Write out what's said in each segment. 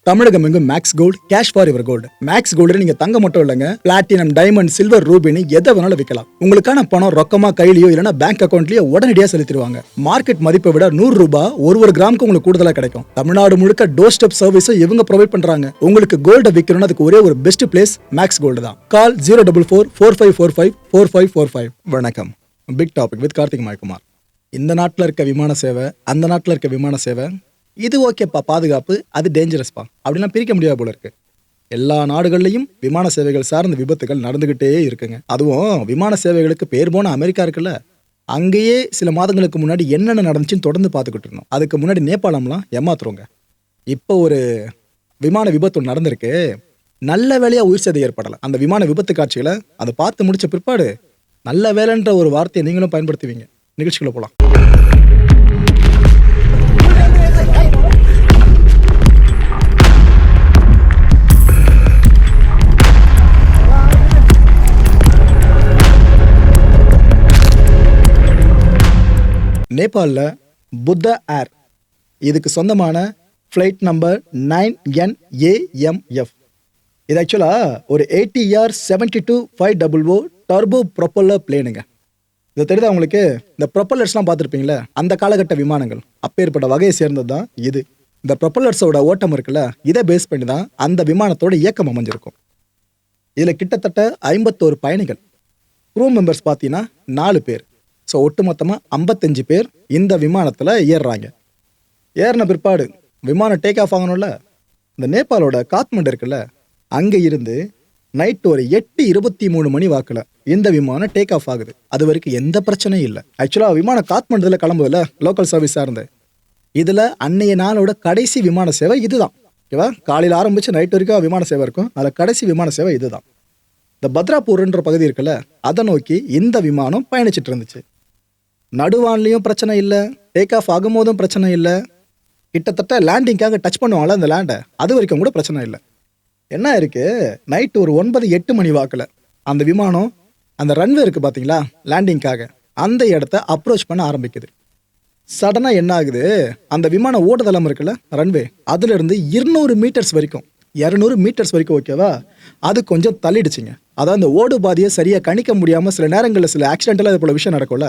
தமிழகம் எங்கும் max gold cash for your gold. Max gold நீங்க தங்க மட்டும் இல்லைங்க, பிளாட்டினம், டைமண்ட், சில்வர், ரூபினி எதை வேணாலும் விற்கலாம். உங்களுக்கான பணம் ரொக்கமா கையிலயோ இல்லைன்னா பேங்க் அக்கௌண்ட்லயோ உடனடியாக செலுத்திடுவாங்க. மார்க்கெட் மதிப்பை விட 100 ரூபாய் ஒரு கிராமுக்கு உங்களுக்கு கூடுதலா கிடைக்கும். தமிழ்நாடு முழுக்க டோர் ஸ்டெப் சர்வீஸும் இவங்க ப்ரொவைட் பண்றாங்க. உங்களுக்கு கோல்ட விற்கணும்னு அதுக்கு ஒரே ஒரு பெஸ்ட் பிளேஸ் மேக்ஸ் கோல்டு தான். கால் 04445454545. வணக்கம். Big topic with Karthik Mayakumar. இந்த நாட்டில் இருக்க விமான சேவை, அந்த நாட்டில் இருக்க விமான சேவை, இது ஓகேப்பா பாதுகாப்பு, அது டேஞ்சரஸ்ப்பா அப்படிலாம் பிரிக்க முடியாது போல இருக்கு. எல்லா நாடுகள்லையும் விமான சேவைகள் சார்ந்த விபத்துகள் நடந்துகிட்டே இருக்குங்க. அதுவும் விமான சேவைகளுக்கு பேர் போன அமெரிக்கா இருக்குல்ல, அங்கேயே சில மாதங்களுக்கு முன்னாடி என்னென்ன நடந்துச்சுன்னு தொடர்ந்து பார்த்துக்கிட்டு இருந்தோம். அதுக்கு முன்னாடி நேபாளம்லாம் ஏமாத்துறோங்க. இப்போ ஒரு விமான விபத்து நடந்திருக்கு. நல்ல வேலையா உயிர் சேதம் ஏற்படலை. அந்த விமான விபத்து காட்சிகளை அதை பார்த்து முடிச்ச பிற்பாடு நல்ல வேலைன்ற ஒரு வார்த்தையை நீங்களும் பயன்படுத்துவீங்க. நிகழ்ச்சிக்குள்ள போலாம். நேபாளில் புத்தா ஏர், இதுக்கு சொந்தமான ஃப்ளைட் நம்பர் 9NAMF. இது ஆக்சுவலாக ஒரு ATR-72-500 டர்போ ப்ரொப்பல்லர் பிளேனுங்க. இது தெரியுதா உங்களுக்கு? இந்த ப்ரொப்பல்லர்ஸ்லாம் பார்த்துருப்பீங்களே, அந்த காலகட்ட விமானங்கள் அப்பேற்பட்ட வகையை சேர்ந்தது தான் இது. இந்த ப்ரொப்பல்லர்ஸோட ஓட்டம் இருக்குல்ல, இதை பேஸ் பண்ணி தான் அந்த விமானத்தோட இயக்கம் அமைஞ்சிருக்கும். இதில் கிட்டத்தட்ட 51 பயணிகள். க்ரூ மெம்பர்ஸ் பார்த்தீங்கன்னா 4 பேர். ஸோ ஒட்டுமொத்தமாக 55 பேர் இந்த விமானத்தில் ஏறுறாங்க. ஏறின பிற்பாடு விமானம் டேக் ஆஃப் ஆகணும்ல. இந்த நேபாளோட காத்மண்டு இருக்குல்ல, அங்கே இருந்து நைட்டு ஒரு 8:23 மணி வாக்கில் இந்த விமானம் டேக் ஆஃப் ஆகுது. அது வரைக்கும் எந்த பிரச்சனையும் இல்லை. ஆக்சுவலாக விமானம் காத்மண்டுல கிளம்புதில்ல, லோக்கல் சர்வீஸாக இருந்து, இதில் அன்னைய நாளோட கடைசி விமான சேவை இதுதான். ஓகேவா? காலையில் ஆரம்பித்து நைட் வரைக்கும் விமான சேவை இருக்கும். அதில் கடைசி விமான சேவை இதுதான். இந்த பத்ராப்பூர்ன்ற பகுதி இருக்குல்ல, அதை நோக்கி இந்த விமானம் பயணிச்சுட்டு இருந்துச்சு. நடுவான்லையும் பிரச்சனை இல்லை, டேக் ஆஃப் ஆகும்போதும் பிரச்சனை இல்லை. கிட்டத்தட்ட லேண்டிங்காக டச் பண்ணுவாங்களே அந்த லேண்டை, அது வரைக்கும் கூட பிரச்சனை இல்லை. என்ன இருக்கு, நைட்டு ஒரு 9-8 மணி வாக்கில் அந்த விமானம் அந்த ரன்வே இருக்குது பார்த்தீங்களா, லேண்டிங்காக அந்த இடத்த அப்ரோச் பண்ண ஆரம்பிக்குது. சடனாக என்ன ஆகுது, அந்த விமான ஓடுதளம் இருக்குல்ல ரன்வே, அதுலேருந்து 200 மீட்டர்ஸ் வரைக்கும், 200 மீட்டர்ஸ் வரைக்கும், ஓகேவா, அது கொஞ்சம் தள்ளிடுச்சுங்க. அதாவது அந்த ஓடு பாதியை சரியாக கணிக்க முடியாமல் சில நேரங்களில் சில ஆக்சிடென்டெல்லாம் இது போல விஷயம் நடக்கும்ல,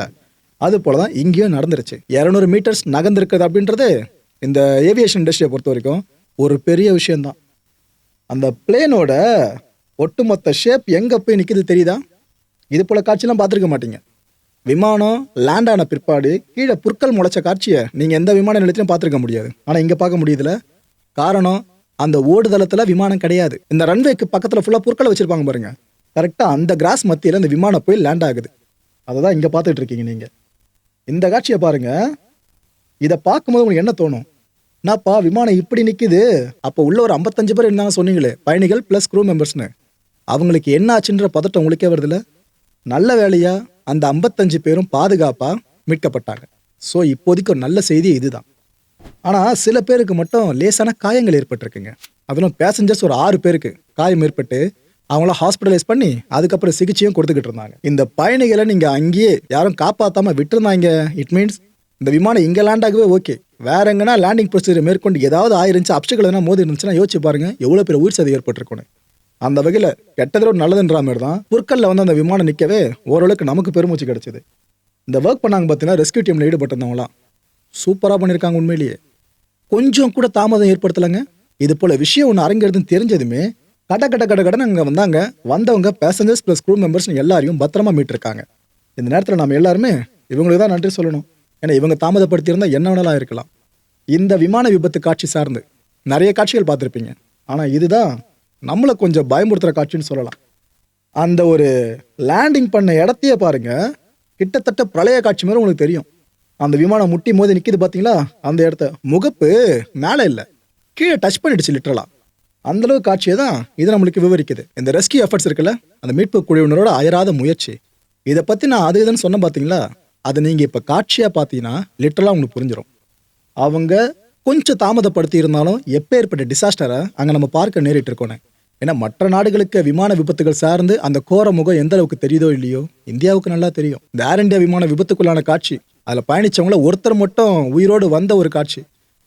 அது போல தான் இங்கேயும் நடந்துருச்சு. 200 மீட்டர்ஸ் நகர்ந்துருக்குது அப்படின்றது இந்த ஏவியேஷன் இண்டஸ்ட்ரியை பொறுத்த வரைக்கும் ஒரு பெரிய விஷயந்தான். அந்த பிளேனோட ஒட்டுமொத்த ஷேப் எங்கே போய் நிற்கிது தெரியுதா? இது போல காட்சியெலாம் பார்த்துருக்க மாட்டீங்க. விமானம் லேண்ட் ஆன பிற்பாடு கீழே புற்கள் முளைச்ச காட்சியை நீங்கள் எந்த விமான நிலையத்திலும் பார்த்துருக்க முடியாது. ஆனால் இங்கே பார்க்க முடியுதுல. காரணம், அந்த ஓடுதளத்தில் விமானம் கிடையாது. இந்த ரன்வேக்கு பக்கத்தில் ஃபுல்லாக புற்களை வச்சுருப்பாங்க பாருங்க. கரெக்டாக அந்த கிராஸ் மத்தியில் அந்த விமானம் போய் லேண்ட் ஆகுது. அதை தான் இங்கே பார்த்துட்டு இருக்கீங்க நீங்கள். இந்த காட்சியை பாருங்க. இதை பார்க்கும்போது உங்களுக்கு என்ன தோணும்? என்னப்பா விமானம் இப்படி நிற்கிது, அப்போ உள்ள ஒரு 55 பேர் இருந்தாங்க சொன்னீங்களே, பயணிகள் ப்ளஸ் க்ரூ மெம்பர்ஸ்னு, அவங்களுக்கு என்ன ஆச்சுன்ற பதட்டம் உங்களுக்கே வருதுல்ல. நல்ல வேலையா அந்த 55 பேரும் பாதுகாப்பாக மீட்கப்பட்டாங்க. ஸோ இப்போதைக்கு ஒரு நல்ல செய்தி இதுதான். ஆனால் சில பேருக்கு மட்டும் லேசான காயங்கள் ஏற்பட்டிருக்குங்க. அதிலும் பேசஞ்சர்ஸ் ஒரு 6 பேருக்கு காயம் ஏற்பட்டு அவங்கள ஹாஸ்பிட்டலைஸ் பண்ணி அதுக்கப்புறம் சிகிச்சையும் கொடுத்துக்கிட்டு இருந்தாங்க. இந்த பயணிகளை நீங்கள் அங்கேயே யாரும் காப்பாற்றாமல் விட்டுருந்தாங்க. இட் மீன்ஸ் இந்த விமானம் இங்கே லேண்ட் ஆகவே ஓகே, வேற எங்கன்னா லேண்டிங் ப்ரொசீஜர் மேற்கொண்டு ஏதாவது ஆயிருந்துச்சு, அப்டிக்கல் எதனா மோதி இருந்துச்சுன்னா யோசிச்சு பாருங்க எவ்வளோ பெரிய உயிர் சேதம் ஏற்பட்டிருக்கணும். அந்த வகையில் கெட்டதில் ஒரு நல்லதுன்ற மாதிரி தான் புற்களில் வந்து அந்த விமானம் நிற்கவே ஓரளவுக்கு நமக்கு பெருமூச்சு கிடச்சிது. இந்த ஒர்க் பண்ணாங்க பார்த்தீங்கன்னா, ரெஸ்கியூ டீமில் ஈடுபட்டிருந்தவங்களாம் சூப்பராக பண்ணியிருக்காங்க. உண்மையிலேயே கொஞ்சம் கூட தாமதம் ஏற்படுத்தலைங்க. இது போல் விஷயம் ஒன்று அரங்கேறதுன்னு தெரிஞ்சதுமே கடன்னு அங்கே வந்தாங்க. வந்தவங்க பேசஞ்சர்ஸ் ப்ளஸ் க்ரூ மெம்பர்ஸ்னு எல்லாரையும் பத்திரமா மீட்டிருக்காங்க. இந்த நேரத்தில் நம்ம எல்லாருமே இவங்களுக்கு தான் நன்றி சொல்லணும். ஏன்னா இவங்க தாமதப்படுத்தியிருந்தால் என்ன வேணாலும் இருக்கலாம். இந்த விமான விபத்து காட்சி சார்ந்து நிறைய காட்சிகள் பார்த்துருப்பீங்க. ஆனால் இதுதான் நம்மளை கொஞ்சம் பயமுறுத்துகிற காட்சின்னு சொல்லலாம். அந்த ஒரு லேண்டிங் பண்ண இடத்தையே பாருங்க, கிட்டத்தட்ட பிரளய காட்சி மாதிரி உங்களுக்கு தெரியும். அந்த விமானம் முட்டி மோதி நிற்கிது பார்த்தீங்களா, அந்த இடத்த முகப்பு மேலே இல்லை, கீழே டச் பண்ணிடுச்சு லிட்டரலாக. அந்தளவு காட்சியை தான் இது நம்மளுக்கு விவரிக்குது. இந்த ரெஸ்கியூ எஃபர்ட்ஸ் இருக்குல்ல, அந்த மீட்பு குழுவினரோட அயராத முயற்சி, இதை பற்றி நான் அது இதுன்னு சொன்ன பார்த்தீங்களா, அதை நீங்கள் இப்போ காட்சியாக பார்த்தீங்கன்னா லிட்டரலாக உங்களுக்கு புரிஞ்சிடும். அவங்க கொஞ்சம் தாமதப்படுத்தி இருந்தாலும் எப்பேற்பட்ட டிசாஸ்டரை அங்கே நம்ம பார்க்க நேரிட்டு இருக்கோன்னு. ஏன்னா மற்ற நாடுகளுக்கு விமான விபத்துகள் சார்ந்து அந்த கோர முகம் எந்த அளவுக்கு தெரியுதோ இல்லையோ, இந்தியாவுக்கு நல்லா தெரியும். இந்த ஏர் இந்தியா விமான விபத்துக்குள்ளான காட்சி, அதில் பயணித்தவங்கள ஒருத்தர் மட்டும் உயிரோடு வந்த ஒரு காட்சி,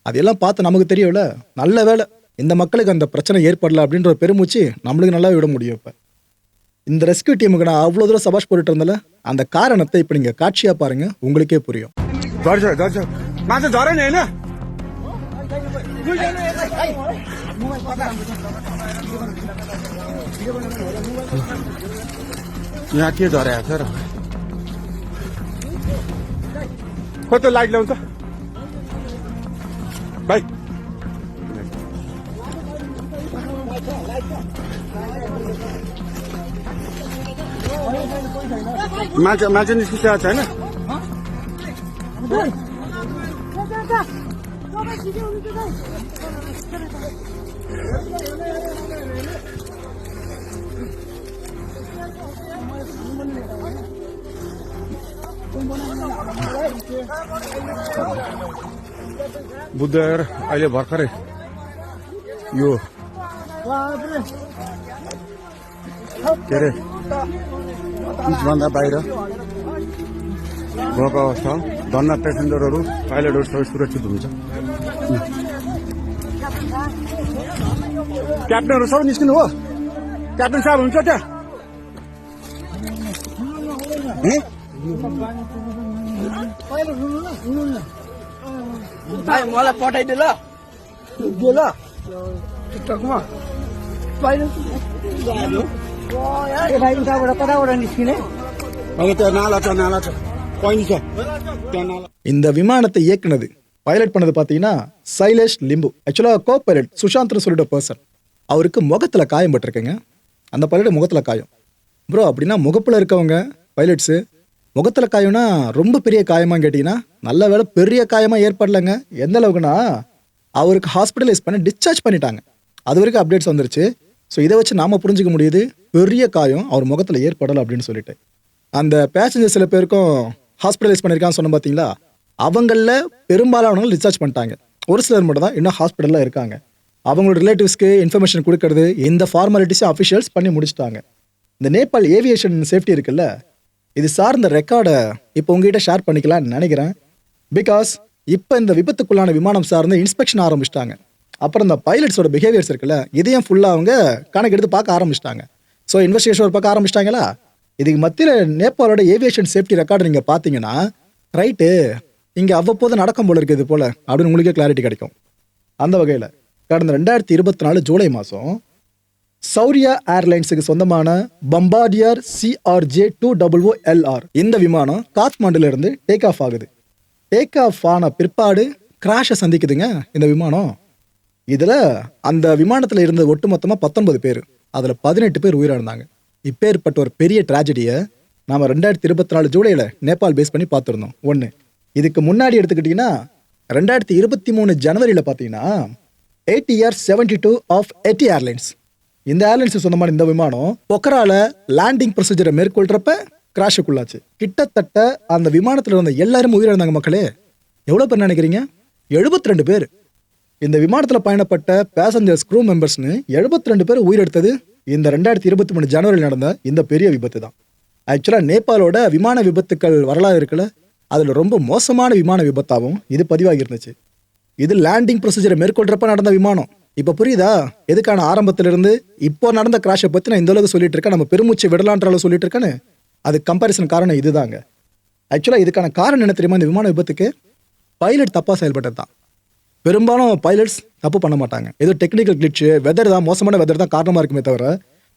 அதெல்லாம் பார்த்து நமக்கு தெரியும்ல. நல்ல வேலை இந்த மக்களுக்கு அந்த பிரச்சனை ஏற்படல அப்படின்ற ஒரு பெருமூச்சு நம்மளுக்கு நல்லா விட முடியும். இப்போ இந்த ரெஸ்கியூ டீமுக்கு நான் அவ்வளோ தூரம் சபாஷ் போட்டுட்டு இருந்தல, அந்த காரணத்தை இப்போ நீங்கள் காட்சியாக பாருங்க, உங்களுக்கே புரியும். यहाँ के जा रहा है सर? खोल तो लाइट ल्याउँछ भाइ. मान्छे निस्किसकेको छैन. बुद्धर अहिले भर्खरै यो के अरे पिचभन्दा बाहिर भएको अवस्था हो. धन्न पेसेन्जरहरू पाइलटहरू सबै सुरक्षित हुन्छ. क्याप्टनहरू सबै निस्किनु हो. क्याप्टन साहब हुन्छ त्यहाँ? मलाई पठाइदिए ल ल टिकटकमा कताबाट निस्किने त्यहाँ नाला छ, नाला छ, पैनी छ त्यहाँ नाला. இந்த விமானத்தை இயக்குனது பைலட் பண்ணது பார்த்தீங்கன்னா சைலேஷ் லிம்பு. ஆக்சுவலாக கோ பைலட் சுஷாந்த்னு சொல்லிட்ட பர்சன். அவருக்கு முகத்தில் காயம் பட்டிருக்குங்க. அந்த பைலட் முகத்தில் காயம். ப்ரோ அப்படின்னா முகப்பில் இருக்கவங்க பைலட்ஸு முகத்தில் காயம்னா ரொம்ப பெரிய காயமாக கேட்டிங்கன்னா நல்ல வேலை பெரிய காயமாக ஏற்படலைங்க. எந்த அளவுக்குன்னா அவருக்கு ஹாஸ்பிட்டலைஸ் பண்ணி டிஸ்சார்ஜ் பண்ணிட்டாங்க. அது வரைக்கும் அப்டேட்ஸ் வந்துருச்சு. ஸோ இதை வச்சு நாம் புரிஞ்சிக்க முடியுது பெரிய காயம் அவர் முகத்தில் ஏற்படலை அப்படின்னு சொல்லிட்டு. அந்த பேசஞ்சர் சில பேருக்கும் ஹாஸ்பிட்டலைஸ் பண்ணியிருக்கான்னு சொன்ன பார்த்தீங்களா, அவங்களில் பெரும்பாலானவங்க டிஸ்சார்ஜ் பண்ணிட்டாங்க. ஒரு சிலர் மட்டும் தான் இன்னும் ஹாஸ்பிட்டலில் இருக்காங்க. அவங்களோட ரிலேட்டிவ்ஸ்க்கு இன்ஃபர்மேஷன் கொடுக்கறது இந்த ஃபார்மாலிட்டிஸும் அஃபிஷியல்ஸ் பண்ணி முடிச்சிட்டாங்க. இந்த நேபாள் ஏவியேஷன் சேஃப்டி இருக்குல்ல, இது சார்ந்த ரெக்கார்டை இப்போ உங்ககிட்ட ஷேர் பண்ணிக்கலாம்னு நினைக்கிறேன். பிகாஸ் இப்போ இந்த விபத்துக்குள்ளான விமானம் சார்ந்த இன்ஸ்பெக்ஷன் ஆரம்பிச்சிட்டாங்க. அப்புறம் இந்த பைலட்ஸோட பிஹேவியர்ஸ் இருக்குல்ல, இதையும் ஃபுல்லாக அவங்க கணக்கெடுத்து பார்க்க ஆரம்பிச்சிட்டாங்க. ஸோ இன்வெஸ்டிகேஷன் பார்க்க ஆரம்பிச்சிட்டாங்களா. இதுக்கு மத்தியில் நேபாளோட ஏவியேஷன் சேஃப்டி ரெக்கார்டு நீங்கள் பார்த்தீங்கன்னா ரைட்டு இங்கே அவ்வப்போது நடக்கும் போல இருக்குது போல் அப்படின்னு உங்களுக்கே கிளாரிட்டி கிடைக்கும். அந்த வகையில் கடந்த 2024 ஜூலை மாதம் சௌரியா ஏர்லைன்ஸுக்கு சொந்தமான பம்பார்டியர் CRJ-200LR இந்த விமானம் காத்மாண்டுல இருந்து டேக் ஆஃப் ஆகுது. டேக் ஆஃப் ஆன பிற்பாடு கிராஷை சந்திக்குதுங்க இந்த விமானம். இதில் அந்த விமானத்தில் இருந்த ஒட்டுமொத்தமாக 19 பேர், அதில் 18 பேர் உயிரிழந்தாங்க. இப்பேற்பட்ட ஒரு பெரிய ட்ராஜடியை நாம் 2024 ஜூலையில் நேபாள் பேஸ் பண்ணி பார்த்துருந்தோம். ஒன்று இதுக்கு முன்னாடி எடுத்துக்கிட்டிங்கன்னா 2023 ஜனவரியில் பார்த்தீங்கன்னா ATR 72 ஆஃப் எட்டி ஏர்லைன்ஸ், இந்த ஏர்லைன்ஸுக்கு சொந்தமான இந்த விமானம் பொக்ரால லேண்டிங் ப்ரொசீஜரை மேற்கொள்றப்ப கிராஷுக்குள்ளாச்சு. கிட்டத்தட்ட அந்த விமானத்தில் இருந்த எல்லாரும் உயிரிழந்தாங்க. மக்களே எவ்வளோ பேர் நினைக்கிறீங்க? 72 பேர். இந்த விமானத்தில் பயணப்பட்ட பேசஞ்சர்ஸ் க்ரூ மெம்பர்ஸ்னு 72 பேர் உயிரெடுத்தது இந்த 2023 ஜனவரியில் நடந்த இந்த பெரிய விபத்து தான். ஆக்சுவலாக நேபாளோட விமான விபத்துக்கள் வரலாறு இருக்குல்ல, அதில் ரொம்ப மோசமான விமான விபத்தாகவும் இது பதிவாகி இருந்துச்சு. இது லேண்டிங் ப்ரொசீஜரை மேற்கொள்றப்ப நடந்த விமானம். இப்போ புரியுதா எதுக்கான ஆரம்பத்திலிருந்து இப்போ நடந்த கிராஷை பற்றி நான் இந்த அளவுக்கு சொல்லிட்டு இருக்கேன், நம்ம பெருமூச்சு விடலான்ற அளவு சொல்லிட்டு இருக்கேன்னு. அது கம்பாரிசன் காரணம் இதுதாங்க. ஆக்சுவலாக இதுக்கான காரணம் என்ன தெரியுமா? இந்த விமான விபத்துக்கு பைலட் தப்பாக செயல்பட்டது தான். பெரும்பாலும் பைலட்ஸ் தப்பு பண்ண மாட்டாங்க. ஏதோ டெக்னிக்கல் கிளிச்சு, வெதர் தான், மோசமான வெதர் தான் காரணமாக இருக்குமே தவிர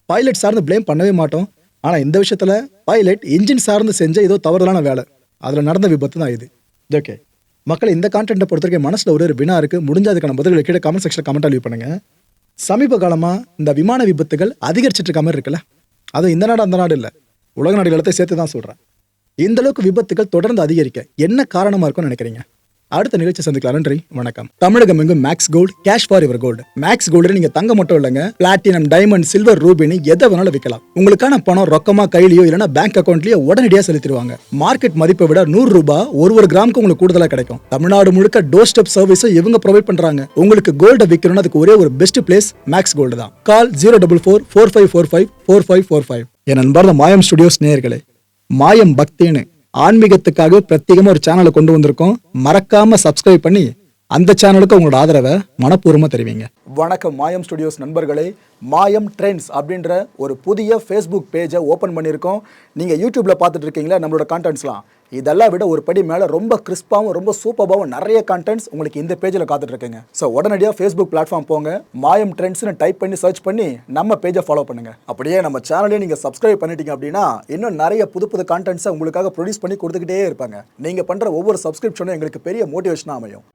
பைலட் சார்ந்து ப்ளேம் பண்ணவே மாட்டோம். ஆனால் இந்த விஷயத்தில் பைலட் இன்ஜின் சார்ந்து செஞ்ச ஏதோ தவறுதலான வேலை, அதில் நடந்த விபத்து தான் இது. ஓகே மக்கள், இந்த கான்டென்ட்டை பொறுத்தவரைக்கும் மனசில் ஒரு வினா இருக்குது. முடிஞ்ச அதுக்கான பதில்களை கீழே கமெண்ட் செக்ஷனில் கமெண்ட் லீவ் பண்ணுங்கள். சமீப காலமாக இந்த விமான விபத்துகள் அதிகரிச்சிட்டு இருக்க மாதிரி இருக்குல்ல, அதுவும் இந்த நாடு அந்த நாடு இல்லை, உலக நாடுகள் எல்லாத்தையும் சேர்த்து தான் சொல்கிறேன். இந்த அளவுக்கு விபத்துகள் தொடர்ந்து அதிகரிக்க என்ன காரணமாக இருக்கும்னு நினைக்கிறீங்க? அடுத்த நிகழ்ச்சி சந்திக்கலாம். நன்றி, வணக்கம். தமிழகம் எங்கும் max gold, cash for your gold. Max gold நீங்க தங்க மட்டும் இல்லைங்க, பிளாட்டினம், டைமண்ட், சில்வர், ரூபினி எதை வேணாலும் விற்கலாம். உங்களுக்கான பணம் ரொக்கமா கையிலயோ இல்லைன்னா பேங்க் அக்கௌண்ட்லயோ உடனடியாக செலுத்திடுவாங்க. மார்க்கெட் மதிப்பை விட 100 ரூபாய் ஒரு கிராமுக்கு உங்களுக்கு கூடுதலா கிடைக்கும். தமிழ்நாடு முழுக்க டோர் ஸ்டெப் சர்வீஸும் இவங்க ப்ரொவைட் பண்றாங்க. உங்களுக்கு கோல்ட விற்கணும்னா அதுக்கு ஒரே ஒரு பெஸ்ட் பிளேஸ் மேக்ஸ் கோல்டு தான். கால் 04445454545. என் அன்பார்ந்த மாயம் ஸ்டுடியோஸ் நேயர்களே, மாயம் பக்தின்னு ஆன்மீகத்துக்காக பிரத்யேகமா ஒரு சேனலை கொண்டு வந்திருக்கோம். மறக்காம சப்ஸ்கிரைப் பண்ணி அந்த சேனலுக்கு உங்களோட ஆதரவை மனப்பூர்வமாக தெரிவிங்க. வணக்கம் மாயம் ஸ்டுடியோஸ் நண்பர்களே. மாயம் ட்ரெண்ட்ஸ் அப்படின்ற ஒரு புதிய ஃபேஸ்புக் பேஜை ஓப்பன் பண்ணியிருக்கோம். நீங்கள் யூடியூப்பில் பார்த்துட்டு இருக்கீங்களா நம்மளோட கான்டென்ட்ஸ்லாம், இதெல்லாம் விட ஒரு படி மேலே ரொம்ப கிறிஸ்பாகவும் ரொம்ப சூப்பராகவும் நிறைய கான்டென்ட்ஸ் உங்களுக்கு இந்த பேஜில் காத்துட்டு இருக்குங்க. ஸோ உடனடியாக ஃபேஸ்புக் பிளாட்ஃபார்ம் போங்க, மாயம் ட்ரெண்ட்ஸ்னு டைப் பண்ணி சர்ச் பண்ணி நம்ம பேஜை ஃபாலோ பண்ணுங்கள். அப்படியே நம்ம சேனலையும் நீங்கள் சப்ஸ்கிரைப் பண்ணிட்டீங்க அப்படின்னா இன்னும் நிறைய புது புது கான்டென்ட்ஸை உங்களுக்காக ப்ரொடியூஸ் பண்ணி கொடுத்துக்கிட்டே இருப்பாங்க. நீங்கள் பண்ணுற ஒவ்வொரு சப்ஸ்கிரிப்ஷனும் எங்களுக்கு பெரிய மோட்டிவேஷனாக அமையும்.